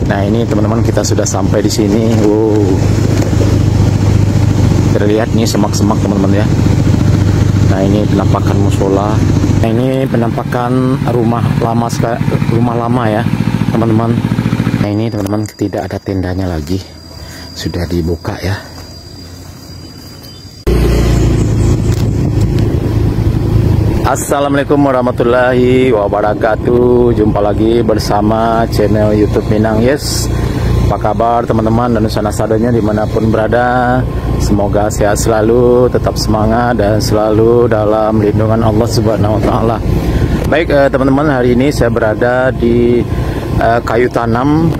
Nah ini teman-teman kita sudah sampai di sini. Terlihat nih semak-semak teman-teman ya. Nah ini penampakan musola. Nah ini penampakan rumah lama ya teman-teman. Nah ini teman-teman tidak ada tendanya lagi, sudah dibuka ya. Assalamualaikum warahmatullahi wabarakatuh. Jumpa lagi bersama channel YouTube Minang Yes. Apa kabar teman-teman dan sana sadanya dimanapun berada. Semoga sehat selalu, tetap semangat dan selalu dalam lindungan Allah Subhanahu wa Ta'ala. Baik teman-teman, hari ini saya berada di Kayu Tanam,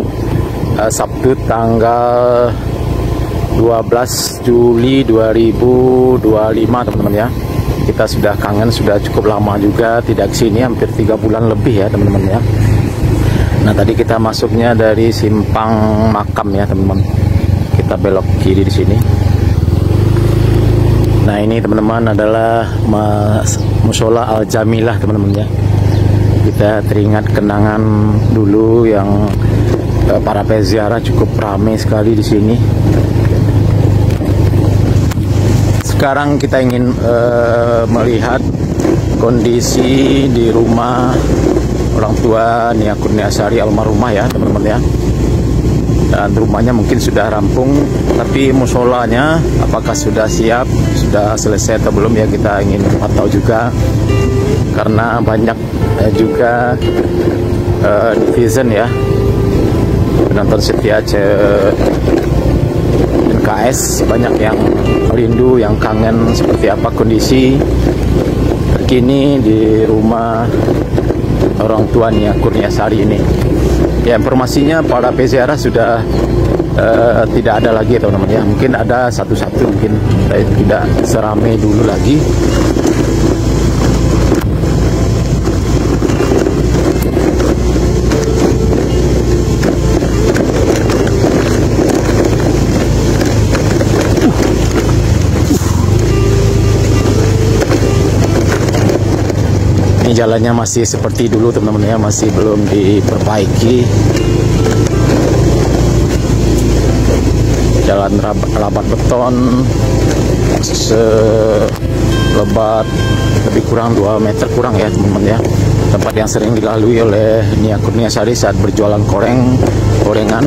Sabtu tanggal 12 Juli 2025 teman-teman ya. Kita sudah kangen, sudah cukup lama juga tidak kesini, hampir 3 bulan lebih ya teman-teman ya. Nah tadi kita masuknya dari simpang makam ya teman-teman. Kita belok kiri di sini. Nah ini teman-teman adalah musola Al Jamilah teman-teman ya. Kita teringat kenangan dulu yang para peziarah cukup ramai sekali di sini. Sekarang kita ingin melihat kondisi di rumah orang tua Nia Kurniasari almarhumah ya teman-teman ya. Dan rumahnya mungkin sudah rampung, tapi musolanya apakah sudah siap, sudah selesai atau belum ya, kita ingin tahu juga. Karena banyak juga netizen ya, penonton setia NKS, banyak yang rindu, yang kangen seperti apa kondisi terkini di rumah orang tua Nia Kurniasari ini. Ya, informasinya para peziarah sudah tidak ada lagi teman-teman ya. Mungkin ada satu-satu, mungkin tidak seramai dulu lagi. Ini jalannya masih seperti dulu teman-teman ya, masih belum diperbaiki. Jalan rabat beton selebat lebih kurang 2 meter kurang ya teman-teman ya. Tempat yang sering dilalui oleh Nia Kurniasari saat berjualan gorengan.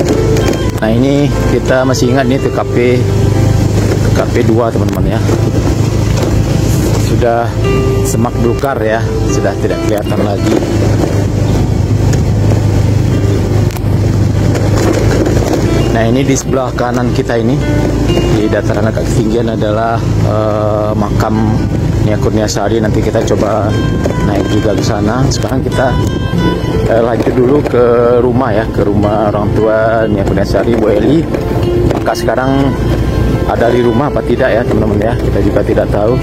Nah ini kita masih ingat nih TKP 2 teman-teman ya. Sudah semak belukar ya, sudah tidak kelihatan lagi. Nah ini di sebelah kanan kita ini, di dataran agak ketinggian adalah makam Nia Kurniasari. Nanti kita coba naik juga ke sana. Sekarang kita lanjut dulu ke rumah ya, ke rumah orang tua Nia Kurniasari, Bu Eli. Maka sekarang ada di rumah apa tidak ya teman-teman ya, kita juga tidak tahu.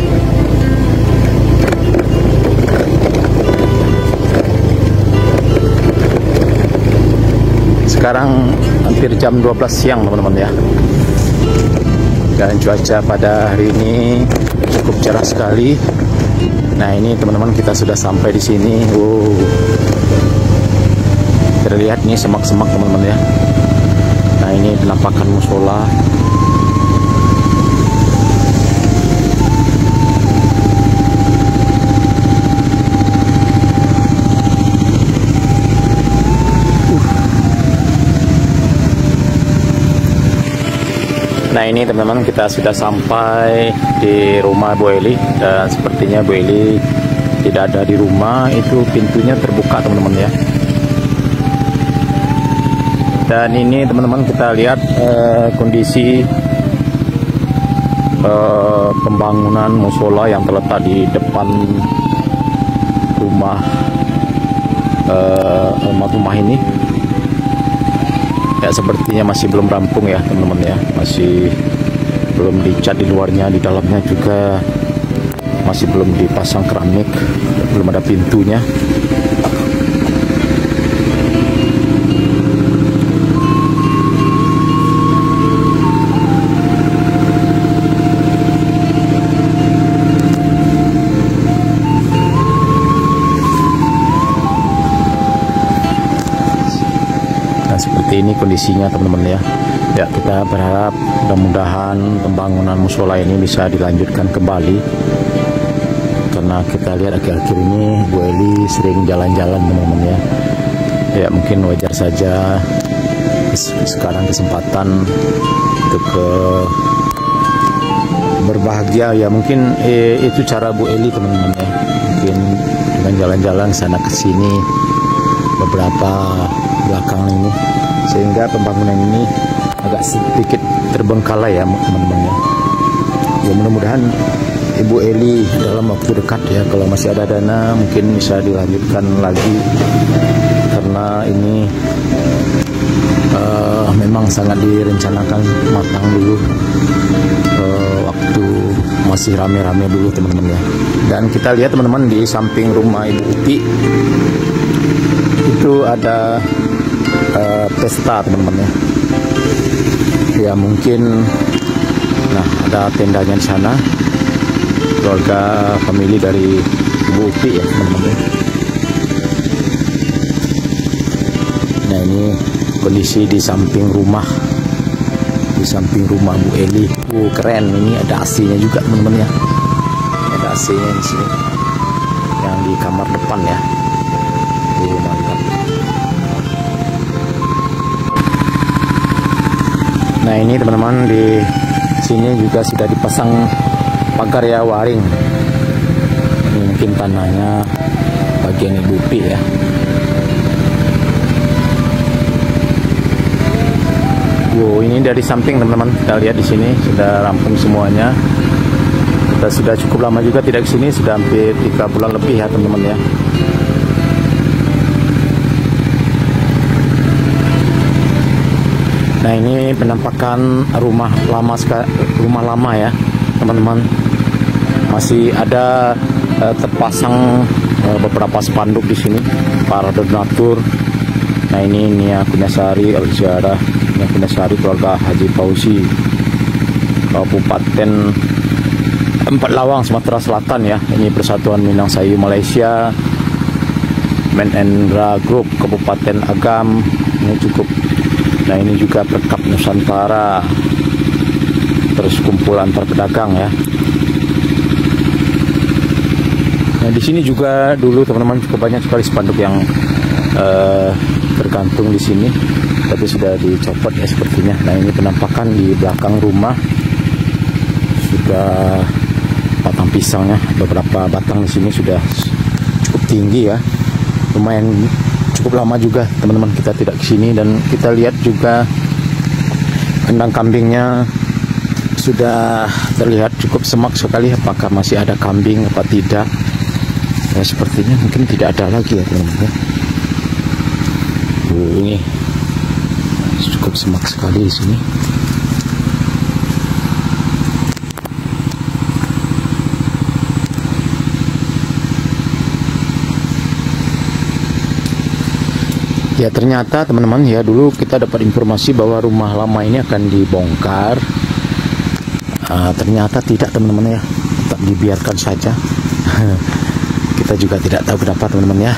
Sekarang hampir jam 12 siang teman-teman ya. Dan cuaca pada hari ini cukup cerah sekali. Nah ini teman-teman kita sudah sampai di sini. Terlihat nih semak-semak teman-teman ya. Nah ini penampakan musola. Nah ini teman-teman kita sudah sampai di rumah Bu Eli, dan sepertinya Bu Eli tidak ada di rumah. Itu pintunya terbuka teman-teman ya. Dan ini teman-teman kita lihat kondisi pembangunan musola yang terletak di depan rumah rumah ini. Ya sepertinya masih belum rampung ya teman-teman ya, masih belum dicat di luarnya, di dalamnya juga masih belum dipasang keramik, belum ada pintunya. seperti ini kondisinya teman-teman ya. Ya, kita berharap mudah-mudahan pembangunan musola ini bisa dilanjutkan kembali, karena kita lihat akhir-akhir ini Bu Eli sering jalan-jalan teman-teman ya. Ya, mungkin wajar saja sekarang kesempatan untuk berbahagia ya, mungkin itu cara Bu Eli teman-teman ya, mungkin dengan jalan-jalan sana ke sini beberapa belakang ini, sehingga pembangunan ini agak sedikit terbengkalai ya teman-teman ya. Ya, mudah-mudahan Ibu Eli dalam waktu dekat ya, kalau masih ada dana mungkin bisa dilanjutkan lagi, karena ini memang sangat direncanakan matang dulu, waktu masih rame-rame dulu teman-teman ya. Dan kita lihat teman-teman, di samping rumah Ibu Upi itu ada pesta teman-teman ya. Ya mungkin, nah ada tendanya di sana, keluarga famili dari Ibu Upi ya teman-teman. Nah, ini kondisi di samping rumah Bu Eli. Keren, ini ada AC-nya juga teman-teman ya. Ada AC-nya di sini, yang di kamar depan ya. Mantap. Nah, ini teman-teman, di sini juga sudah dipasang pagar ya, waring. Ini mungkin tanahnya bagian Ibu Upi ya. Wow, ini dari samping teman-teman, kita lihat di sini sudah rampung semuanya. Kita sudah cukup lama juga tidak ke sini, sudah hampir 3 bulan lebih ya teman-teman ya. Nah, ini penampakan rumah lama ya teman-teman. Masih ada terpasang beberapa spanduk di sini, para donatur. Nah, ini Nia Kunyasari Al-Ziarah, Nia Kunyasari keluarga Haji Fauzi, Kabupaten Empat Lawang, Sumatera Selatan ya. Ini Persatuan Minang Sayu Malaysia, Menendra Group Kabupaten Agam, ini cukup. Nah, ini juga Perkap Nusantara, terus kumpul antar pedagang ya. Nah, di sini juga dulu teman-teman cukup banyak sekali spanduk yang tergantung di sini, tapi sudah dicopot ya sepertinya. Nah, ini penampakan di belakang rumah, sudah batang pisangnya, beberapa batang di sini sudah cukup tinggi ya, lumayan cukup lama juga teman-teman kita tidak kesini. Dan kita lihat juga kandang kambingnya sudah terlihat cukup semak sekali. Apakah masih ada kambing apa tidak ya, sepertinya mungkin tidak ada lagi ya teman-teman. Ini cukup semak sekali di sini. Ya, ternyata teman-teman ya, dulu kita dapat informasi bahwa rumah lama ini akan dibongkar. Ternyata tidak teman-teman ya, tetap dibiarkan saja. Kita juga tidak tahu kenapa teman-teman ya.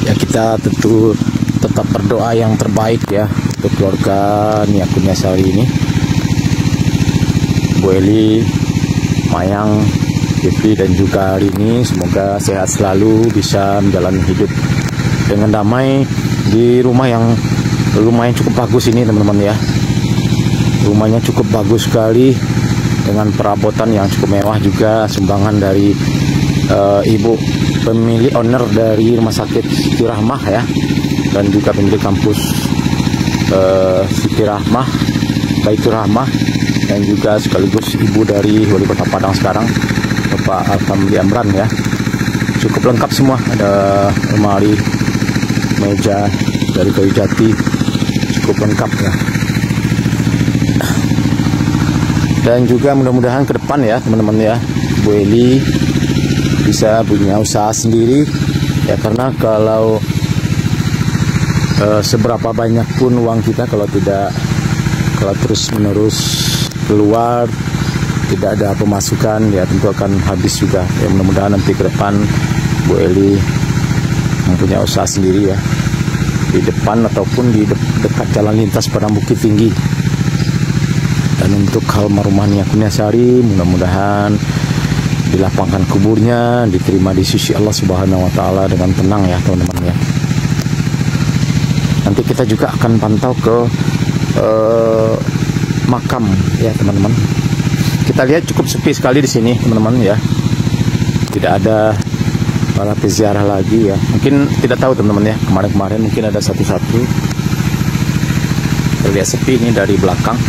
Ya, kita tentu tetap berdoa yang terbaik ya untuk keluarga Nia Kunyasari ini, Bu Eli, Mayang, Fitri dan juga Rini. Semoga sehat selalu, bisa menjalani hidup dengan damai di rumah yang lumayan cukup bagus ini teman-teman ya. Rumahnya cukup bagus sekali, dengan perabotan yang cukup mewah, juga sumbangan dari ibu pemilik owner dari Rumah Sakit Siti Rahmah ya, dan juga pemilik kampus Siti Rahmah, Baitur Rahmah, dan juga sekaligus ibu dari Wali Kota Padang sekarang, Bapak Alfamli Amran ya. Cukup lengkap semua, ada lemari, meja dari kayu jati, cukup lengkap ya. Dan juga mudah-mudahan ke depan ya teman-teman ya, Bu Eli bisa punya usaha sendiri ya, karena kalau seberapa banyak pun uang kita, kalau terus menerus keluar tidak ada pemasukan ya, tentu akan habis juga ya. Mudah-mudahan nanti ke depan Bu Eli mempunyai usaha sendiri ya. di depan ataupun di dekat jalan lintas Padang Bukit Tinggi. Dan untuk almarhumah Nia Kurniasari, mudah-mudahan dilapangkan kuburnya, diterima di sisi Allah Subhanahu wa Ta'ala dengan tenang ya teman-teman ya. Nanti kita juga akan pantau ke makam ya teman-teman. Kita lihat cukup sepi sekali di sini teman-teman ya. Tidak ada para peziarah lagi ya. Mungkin tidak tahu teman-teman ya. Kemarin-kemarin mungkin ada satu-satu. Terlihat sepi ini dari belakang.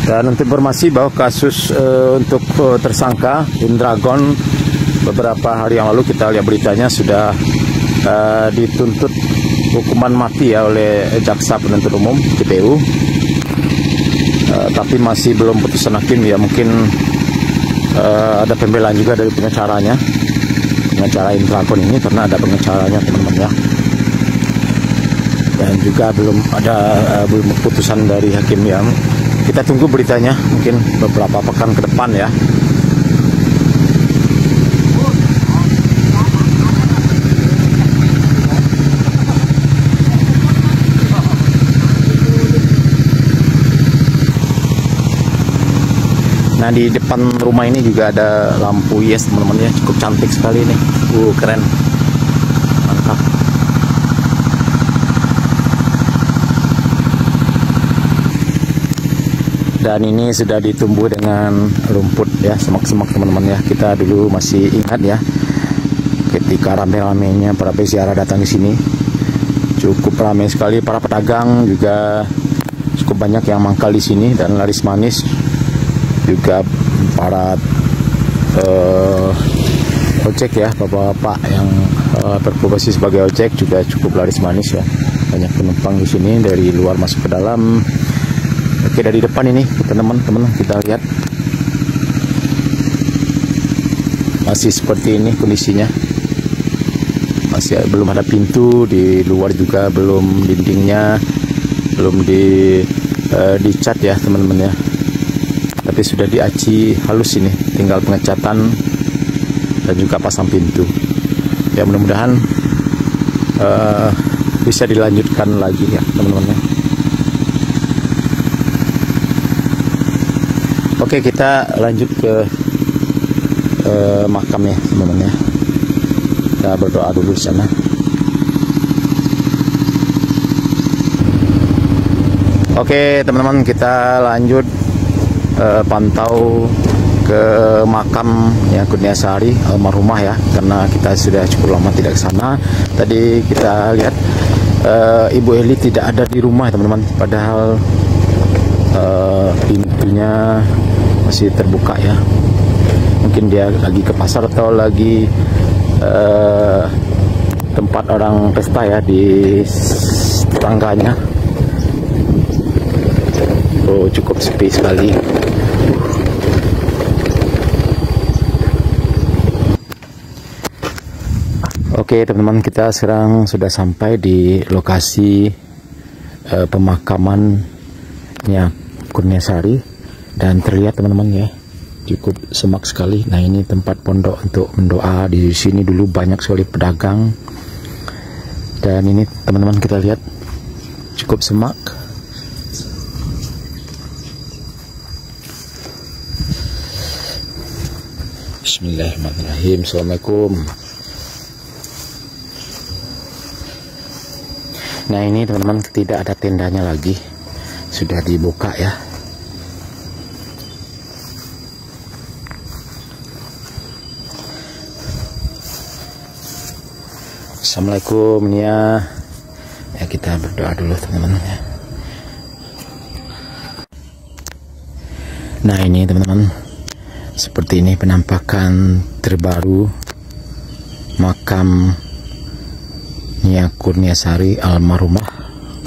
Dan untuk informasi bahwa kasus untuk tersangka Indragon beberapa hari yang lalu kita lihat beritanya sudah dituntut hukuman mati ya oleh jaksa penuntut umum JPU. Tapi masih belum putusan hakim ya, mungkin ada pembelaan juga dari pengacaranya, pengacara Indragon ini, karena ada pengacaranya teman-teman ya. Dan juga belum ada putusan dari hakim ya. Kita tunggu beritanya mungkin beberapa pekan ke depan ya. Nah, di depan rumah ini juga ada lampu hias teman-teman ya, cukup cantik sekali nih. Keren. Mantap. Dan ini sudah ditumbuh dengan rumput ya, semak-semak teman-teman ya. Kita dulu masih ingat ya, ketika rame-ramenya para peziarah datang di sini. Cukup ramai sekali, para pedagang juga cukup banyak yang mangkal di sini dan laris manis. Juga para ojek ya, bapak-bapak yang berprofesi sebagai ojek juga cukup laris manis ya. Banyak penumpang di sini dari luar masuk ke dalam. Oke, dari depan ini teman-teman kita lihat masih seperti ini kondisinya. Masih belum ada pintu, di luar juga belum, dindingnya belum dicat ya teman-teman ya. Tapi sudah diaci halus ini, tinggal pengecatan dan juga pasang pintu. Ya mudah-mudahan bisa dilanjutkan lagi ya teman-teman ya. Oke, kita lanjut ke makamnya teman-teman ya. Kita berdoa dulu di sana. Oke teman-teman, kita lanjut pantau ke makam Nia Kurniasari almarhumah ya, karena kita sudah cukup lama tidak ke sana. Tadi kita lihat Ibu Eli tidak ada di rumah teman-teman, padahal pintunya masih terbuka ya. Mungkin dia lagi ke pasar atau lagi tempat orang pesta ya di tetangganya. Oh, cukup sepi sekali. Oke teman-teman, kita sekarang sudah sampai di lokasi pemakaman Nia Kurniasari, dan terlihat teman-teman ya, cukup semak sekali. Nah, ini tempat pondok untuk mendoa. Di sini dulu banyak sekali pedagang, dan ini teman-teman kita lihat cukup semak. Bismillahirrahmanirrahim. Assalamualaikum. Nah, ini teman-teman tidak ada tendanya lagi, sudah dibuka ya. Assalamualaikum Nia. Ya, kita berdoa dulu teman-teman ya. Nah, ini teman-teman, seperti ini penampakan terbaru makam Nia Kurniasari almarhumah,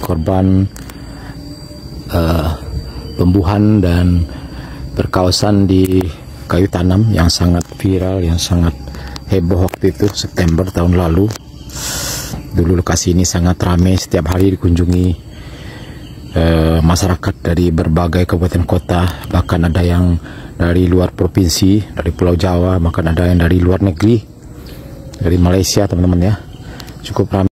korban pembunuhan dan perkosaan di kayu tanam yang sangat viral, yang sangat heboh waktu itu September tahun lalu. Dulu lokasi ini sangat ramai, setiap hari dikunjungi masyarakat dari berbagai kabupaten kota, bahkan ada yang dari luar provinsi, dari Pulau Jawa, bahkan ada yang dari luar negeri, dari Malaysia teman-teman ya. cukup ramai.